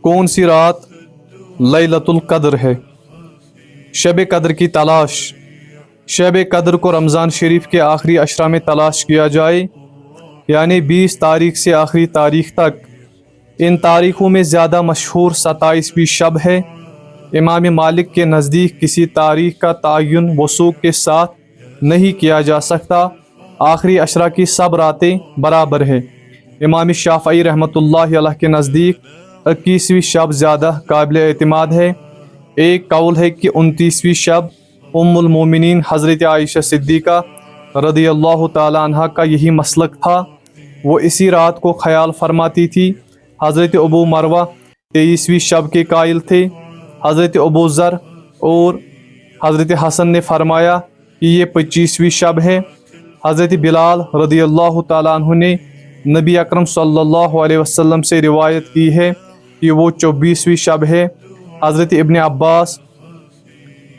کون سی رات لیلۃ القدر ہے؟ شب قدر کی تلاش۔ شب قدر کو رمضان شریف کے آخری عشرہ میں تلاش کیا جائے، یعنی 20 تاریخ سے آخری تاریخ تک۔ ان تاریخوں میں زیادہ مشہور 27ویں شب ہے۔ امام مالک کے نزدیک کسی تاریخ کا تعین وثوق کے ساتھ نہیں کیا جا سکتا، آخری عشرہ کی سب راتیں برابر ہے۔ امام شافعی رحمۃ اللہ علیہ کے نزدیک 21ویں شب زیادہ قابل اعتماد ہے۔ ایک قول ہے کہ 29ویں شب ام المومنین حضرت عائشہ صدیقہ رضی اللہ تعالی عنہ کا یہی مسلک تھا، وہ اسی رات کو خیال فرماتی تھی۔ حضرت ابو مروہ 23ویں شب کے قائل تھے۔ حضرت ابو ذر اور حضرت حسن نے فرمایا کہ یہ 25ویں شب ہے۔ حضرت بلال رضی اللہ تعالیٰ عنہ نے نبی اکرم صلی اللہ علیہ وسلم سے روایت کی ہے کہ وہ 24ویں شب ہے۔ حضرت ابن عباس،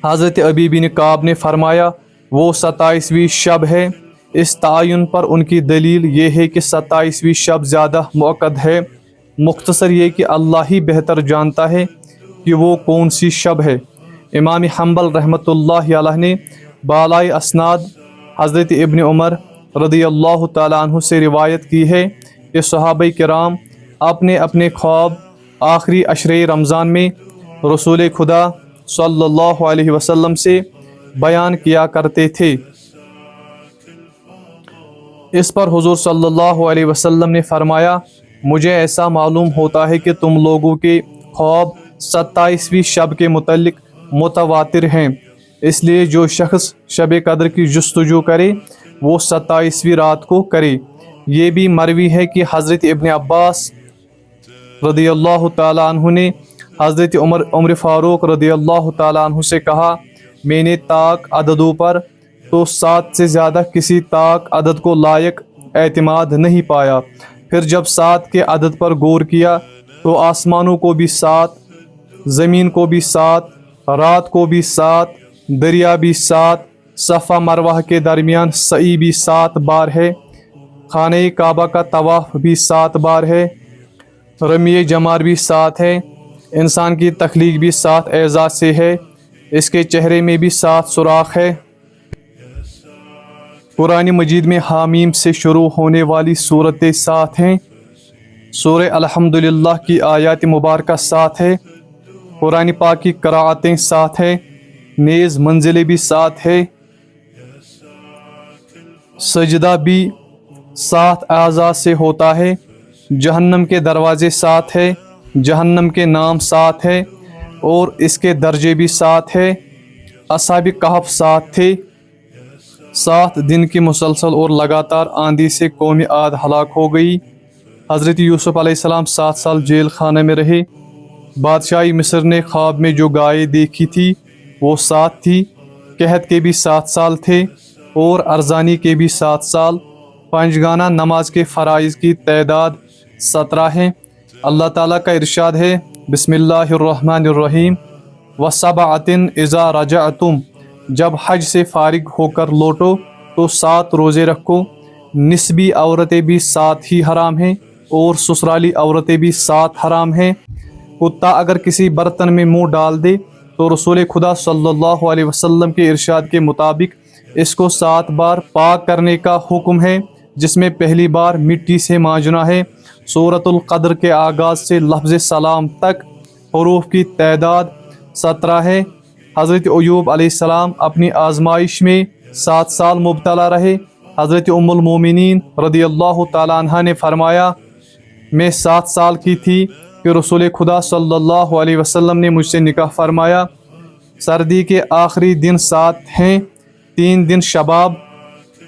حضرت ابی بن کعب نے فرمایا وہ 27ویں شب ہے۔ اس تعین پر ان کی دلیل یہ ہے کہ 27ویں شب زیادہ مؤکد ہے۔ مختصر یہ کہ اللہ ہی بہتر جانتا ہے کہ وہ کون سی شب ہے۔ امام حنبل رحمۃ اللہ علیہ نے بالائے اسناد حضرت ابن عمر رضی اللہ تعالیٰ عنہ سے روایت کی ہے کہ صحابہ کرام اپنے اپنے خواب آخری عشرے رمضان میں رسول خدا صلی اللہ علیہ وسلم سے بیان کیا کرتے تھے۔ اس پر حضور صلی اللہ علیہ وسلم نے فرمایا مجھے ایسا معلوم ہوتا ہے کہ تم لوگوں کے خواب 27ویں شب کے متعلق متواتر ہیں، اس لیے جو شخص شب قدر کی جستجو کرے وہ 27ویں رات کو کرے۔ یہ بھی مروی ہے کہ حضرت ابن عباس رضی اللہ تعالیٰ عنہ نے حضرت عمر فاروق رضی اللہ تعالیٰ عنہ سے کہا میں نے طاق عددوں پر تو 7 سے زیادہ کسی طاق عدد کو لائق اعتماد نہیں پایا۔ پھر جب 7 کے عدد پر غور کیا تو آسمانوں کو بھی 7، زمین کو بھی 7، رات کو بھی 7، دریا بھی 7، صفا مروہ کے درمیان سعی بھی 7 بار ہے، خانہ کعبہ کا طواف بھی 7 بار ہے، رمی جمار بھی 7 ہے، انسان کی تخلیق بھی 7 اعزاز سے ہے، اس کے چہرے میں بھی 7 سوراخ ہے۔ قرآن مجید میں حامیم سے شروع ہونے والی صورتیں 7 ہیں۔ سورہ الحمدللہ کی آیات مبارکہ 7 ہے۔ قرآن پاک کی قراءتیں 7 ہیں، نیز منزلیں بھی 7 ہے۔ سجدہ بھی 7 اعضاء سے ہوتا ہے۔ جہنم کے دروازے 7 ہے، جہنم کے نام 7 ہے اور اس کے درجے بھی 7 ہے۔ اصحاب کہف 7 تھے۔ 7 دن کی مسلسل اور لگاتار آندھی سے قوم عاد ہلاک ہو گئی۔ حضرت یوسف علیہ السلام 7 سال جیل خانے میں رہے۔ بادشاہی مصر نے خواب میں جو گائے دیکھی تھی وہ 7 تھی۔ قحط کے بھی 7 سال تھے اور ارزانی کے بھی 7 سال۔ پنجگانہ نماز کے فرائض کی تعداد 17 ہیں۔ اللہ تعالیٰ کا ارشاد ہے بسم اللہ الرحمن الرحیم وَسَبْعَةٍ إِذَا رَجَعْتُمْ، جب حج سے فارغ ہو کر لوٹو تو 7 روزے رکھو۔ نسبی عورتیں بھی 7 ہی حرام ہیں اور سسرالی عورتیں بھی 7 حرام ہیں۔ کتا اگر کسی برتن میں منہ ڈال دے تو رسول خدا صلی اللہ علیہ وسلم کے ارشاد کے مطابق اس کو 7 بار پاک کرنے کا حکم ہے، جس میں پہلی بار مٹی سے مانجنا ہے۔ سورۃ القدر کے آغاز سے لفظ سلام تک حروف کی تعداد 17 ہے۔ حضرت ایوب علیہ السلام اپنی آزمائش میں 7 سال مبتلا رہے۔ حضرت ام المومنین رضی اللہ تعالیٰ عنہ نے فرمایا میں 7 سال کی تھی کہ رسول خدا صلی اللہ علیہ وسلم نے مجھ سے نکاح فرمایا۔ سردی کے آخری دن 7 ہیں، 3 دن شباب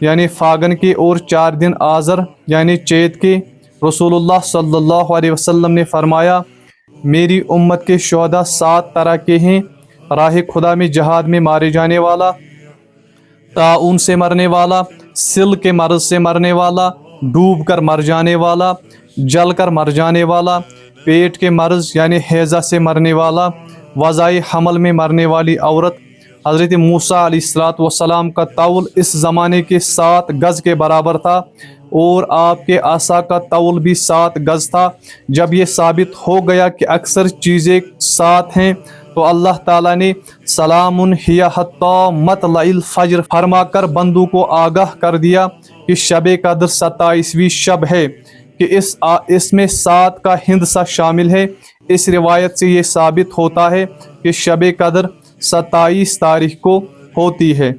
یعنی فاگن کے اور 4 دن آذر یعنی چیت کے۔ رسول اللہ صلی اللہ علیہ وسلم نے فرمایا میری امت کے شہداء 7 طرح کے ہیں: راہ خدا میں جہاد میں مارے جانے والا، طاعون سے مرنے والا، سل کے مرض سے مرنے والا، ڈوب کر مر جانے والا، جل کر مر جانے والا، پیٹ کے مرض یعنی ہیضہ سے مرنے والا، وضعِ حمل میں مرنے والی عورت، حضرت موسیٰ علیہ السلام کا طول اس زمانے کے 7 گز کے برابر تھا اور آپ کے عصا کا طول بھی 7 گز تھا۔ جب یہ ثابت ہو گیا کہ اکثر چیزیں 7 ہیں تو اللہ تعالیٰ نے سلام ہی حتی مطلع الفجر فرما کر بندوں کو آگاہ کر دیا کہ شب قدر 27ویں شب ہے، کہ اس میں 7 کا ہندسہ شامل ہے۔ اس روایت سے یہ ثابت ہوتا ہے کہ شب قدر 27 تاریخ کو ہوتی ہے۔